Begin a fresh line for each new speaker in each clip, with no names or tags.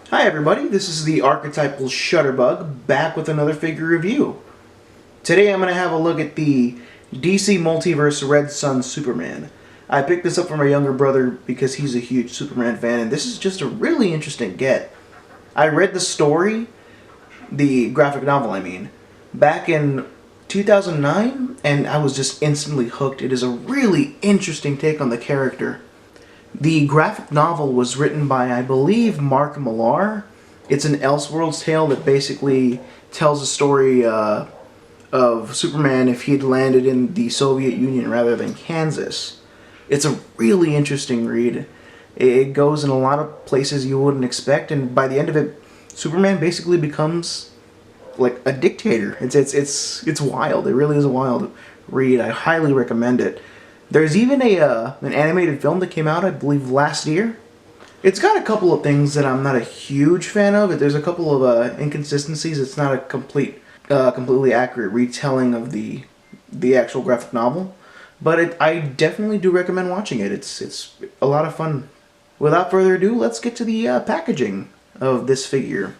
Hi everybody, this is the Articulation Shudder-Bug, back with another figure review. Today I'm going to have a look at the DC Multiverse Red Sun Superman. I picked this up for my younger brother because he's a huge Superman fan, and this is just a really interesting get. I read the story, the graphic novel I mean, back in 2009, and I was just instantly hooked. It is a really interesting take on the character. The graphic novel was written by, I believe, Mark Millar. It's an Elseworlds tale that basically tells a story of Superman if he'd landed in the Soviet Union rather than Kansas. It's a really interesting read. It goes in a lot of places you wouldn't expect, and by the end of it, Superman basically becomes like a dictator. It's wild. It really is a wild read. I highly recommend it. There's even an animated film that came out, I believe, last year. It's got a couple of things that I'm not a huge fan of. There's a couple of inconsistencies. It's not a completely accurate retelling of the actual graphic novel. But I definitely do recommend watching it. It's a lot of fun. Without further ado, let's get to the packaging of this figure.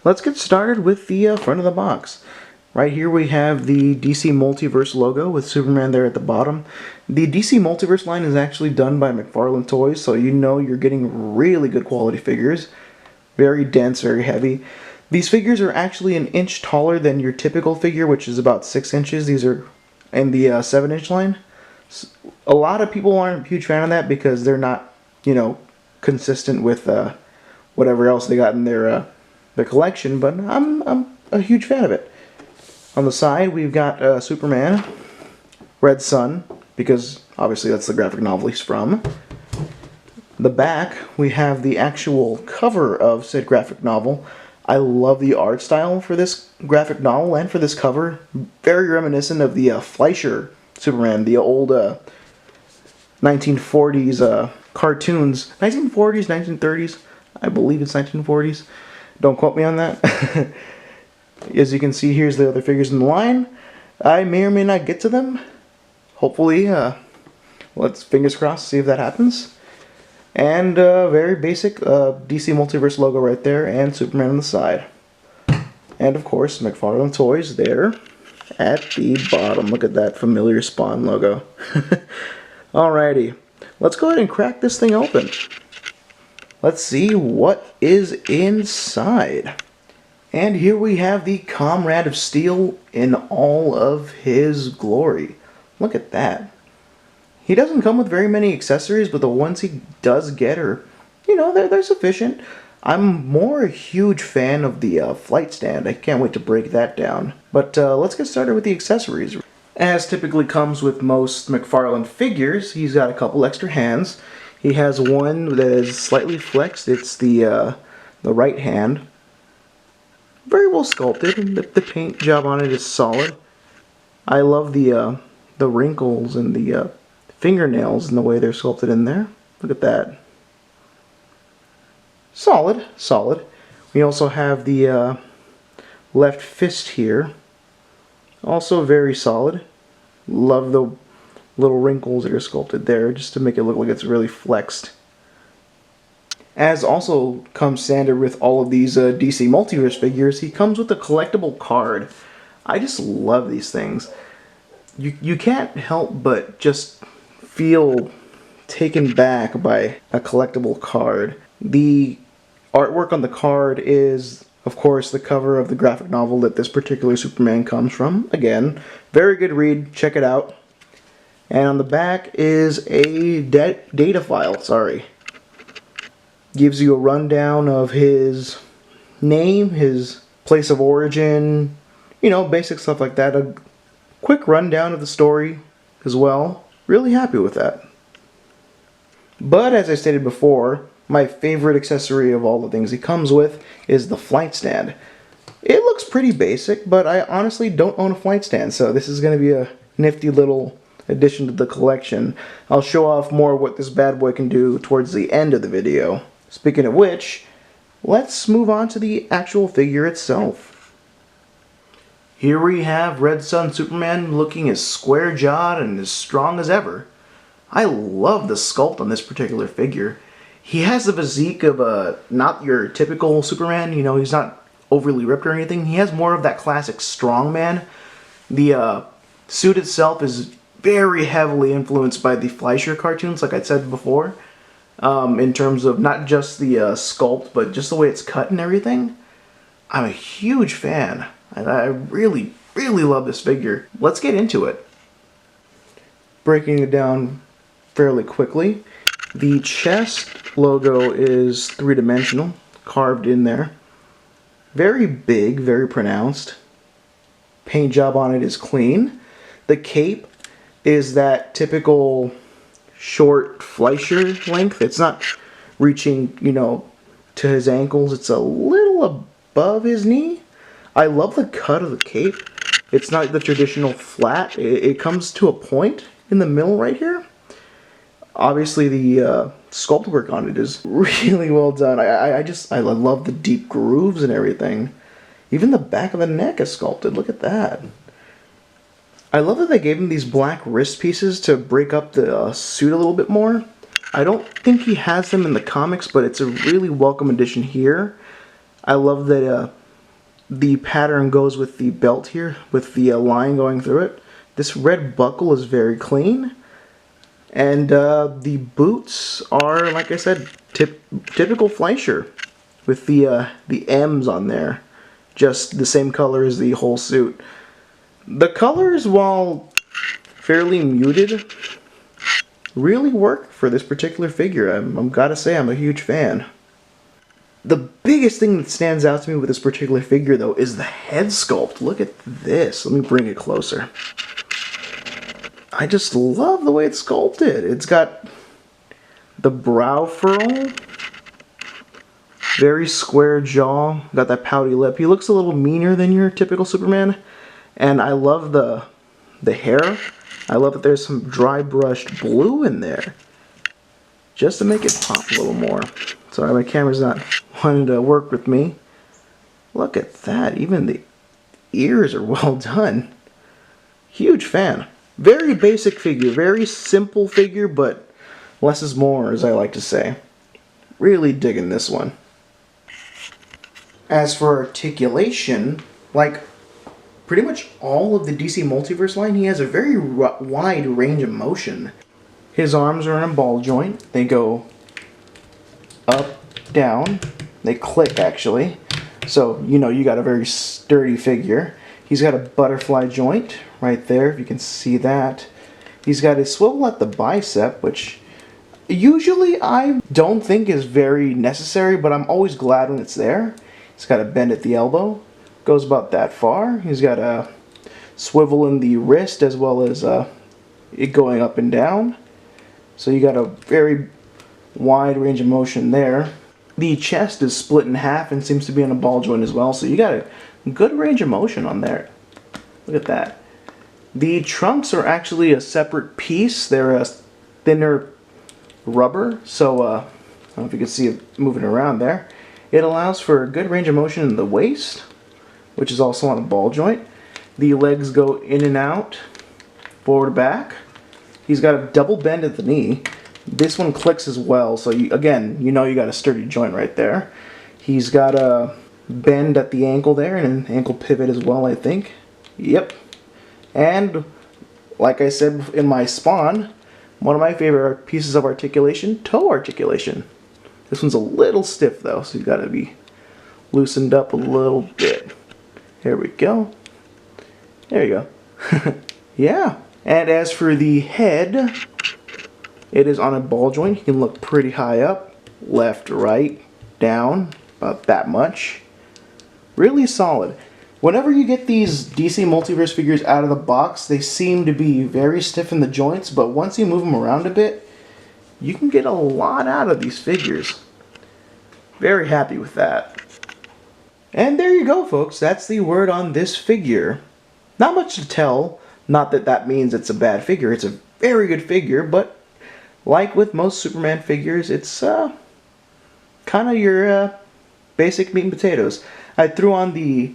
Let's get started with the front of the box. Right here we have the DC Multiverse logo with Superman there at the bottom. The DC Multiverse line is actually done by McFarlane Toys, so you know you're getting really good quality figures. Very dense, very heavy. These figures are actually an inch taller than your typical figure, which is about 6 inches. These are in the 7-inch line. A lot of people aren't a huge fan of that because they're not, consistent with whatever else they got in their collection, but I'm a huge fan of it. On the side, we've got Superman, Red Sun, because obviously that's the graphic novel he's from. The back, we have the actual cover of said graphic novel. I love the art style for this graphic novel and for this cover. Very reminiscent of the Fleischer Superman, the old 1940s cartoons. 1940s, 1930s? I believe it's 1940s. Don't quote me on that. As you can see, here's the other figures in the line. I may or may not get to them. Hopefully, let's fingers crossed see if that happens. And very basic DC Multiverse logo right there, and Superman on the side. And of course, McFarlane Toys there at the bottom. Look at that familiar Spawn logo. Alrighty, let's go ahead and crack this thing open. Let's see what is inside. And here we have the Comrade of Steel in all of his glory. Look at that. He doesn't come with very many accessories, but the ones he does get are, they're sufficient. I'm more a huge fan of the flight stand. I can't wait to break that down. But let's get started with the accessories. As typically comes with most McFarlane figures, he's got a couple extra hands. He has one that is slightly flexed. It's the right hand. Very well sculpted, and the paint job on it is solid. I love the wrinkles and the fingernails and the way they're sculpted in there. Look at that. Solid, solid. We also have the left fist here. Also very solid. Love the little wrinkles that are sculpted there just to make it look like it's really flexed. As also comes standard with all of these DC Multiverse figures, he comes with a collectible card. I just love these things. You can't help but just feel taken back by a collectible card. The artwork on the card is, of course, the cover of the graphic novel that this particular Superman comes from. Again, very good read. Check it out. And on the back is a data file. Sorry. Gives you a rundown of his name, his place of origin, basic stuff like that. A quick rundown of the story as well. Really happy with that. But as I stated before, my favorite accessory of all the things he comes with is the flight stand. It looks pretty basic, but I honestly don't own a flight stand, so this is going to be a nifty little addition to the collection. I'll show off more what this bad boy can do towards the end of the video. Speaking of which, let's move on to the actual figure itself. Here we have Red Sun Superman looking as square-jawed and as strong as ever. I love the sculpt on this particular figure. He has the physique of not your typical Superman. You know, he's not overly ripped or anything. He has more of that classic strongman. The suit itself is very heavily influenced by the Fleischer cartoons, like I said before, in terms of not just the sculpt, but just the way it's cut and everything. I'm a huge fan, and I really, really love this figure. Let's get into it. Breaking it down fairly quickly, the chest logo is three-dimensional, carved in there. Very big, very pronounced. Paint job on it is clean. The cape is that typical short Fleischer length. It's not reaching, you know, to his ankles. It's a little above his knee. I love the cut of the cape. It's not the traditional flat. It comes to a point in the middle right here. Obviously the sculpt work on it is really well done. I love the deep grooves and everything. Even the back of the neck is sculpted. Look at that. I love that they gave him these black wrist pieces to break up the suit a little bit more. I don't think he has them in the comics, but it's a really welcome addition here. I love that the pattern goes with the belt here, with the line going through it. This red buckle is very clean. And the boots are, like I said, typical Fleischer, with the M's on there. Just the same color as the whole suit. The colors, while fairly muted, really work for this particular figure. I'm gotta say, I'm a huge fan. The biggest thing that stands out to me with this particular figure, though, is the head sculpt. Look at this. Let me bring it closer. I just love the way it's sculpted. It's got the brow furl, very square jaw, got that pouty lip. He looks a little meaner than your typical Superman. And I love the hair. I love that there's some dry brushed blue in there, just to make it pop a little more. Sorry, my camera's not wanting to work with me. Look at that. Even the ears are well done. Huge fan. Very basic figure. Very simple figure, but less is more, as I like to say. Really digging this one. As for articulation, like pretty much all of the DC Multiverse line, he has a very wide range of motion. His arms are in a ball joint. They go up, down. They click, actually. So, you know, you got a very sturdy figure. He's got a butterfly joint right there, if you can see that. He's got a swivel at the bicep, which usually I don't think is very necessary, but I'm always glad when it's there. He's got a bend at the elbow. Goes about that far. He's got a swivel in the wrist as well as it going up and down. So you got a very wide range of motion there. The chest is split in half and seems to be on a ball joint as well. So you got a good range of motion on there. Look at that. The trunks are actually a separate piece. They're a thinner rubber. So I don't know if you can see it moving around there. It allows for a good range of motion in the waist, which is also on a ball joint. The legs go in and out, forward back. He's got a double bend at the knee. This one clicks as well, so again, you know you got a sturdy joint right there. He's got a bend at the ankle there and an ankle pivot as well, I think. Yep. And like I said in my spawn, one of my favorite pieces of articulation, toe articulation. This one's a little stiff though, so you got to be loosened up a little bit. There we go. There you go. Yeah. And as for the head, it is on a ball joint. You can look pretty high up. Left, right, down. About that much. Really solid. Whenever you get these DC Multiverse figures out of the box, they seem to be very stiff in the joints, but once you move them around a bit, you can get a lot out of these figures. Very happy with that. And there you go, folks. That's the word on this figure. Not much to tell. Not that that means it's a bad figure. It's a very good figure, but like with most Superman figures, it's kind of your basic meat and potatoes. I threw on the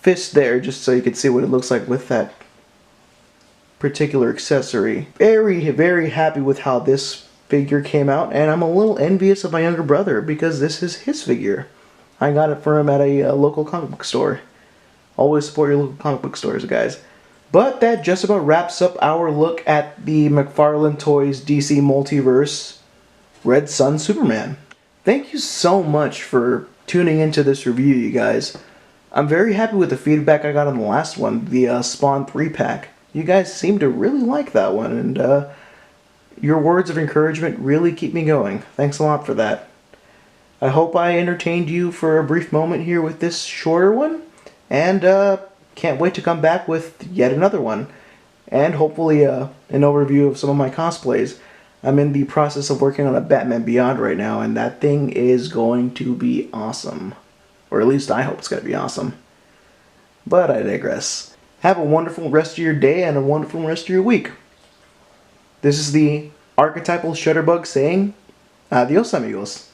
fist there just so you could see what it looks like with that particular accessory. Very, very happy with how this figure came out, and I'm a little envious of my younger brother because this is his figure. I got it for him at a local comic book store. Always support your local comic book stores, guys. But that just about wraps up our look at the McFarlane Toys DC Multiverse Red Sun Superman. Thank you so much for tuning into this review, you guys. I'm very happy with the feedback I got on the last one, the Spawn 3-pack. You guys seem to really like that one, and your words of encouragement really keep me going. Thanks a lot for that. I hope I entertained you for a brief moment here with this shorter one, and can't wait to come back with yet another one, and hopefully an overview of some of my cosplays. I'm in the process of working on a Batman Beyond right now, and that thing is going to be awesome. Or at least I hope it's going to be awesome. But I digress. Have a wonderful rest of your day and a wonderful rest of your week. This is the archetypal Shudder-Bug saying, adios amigos.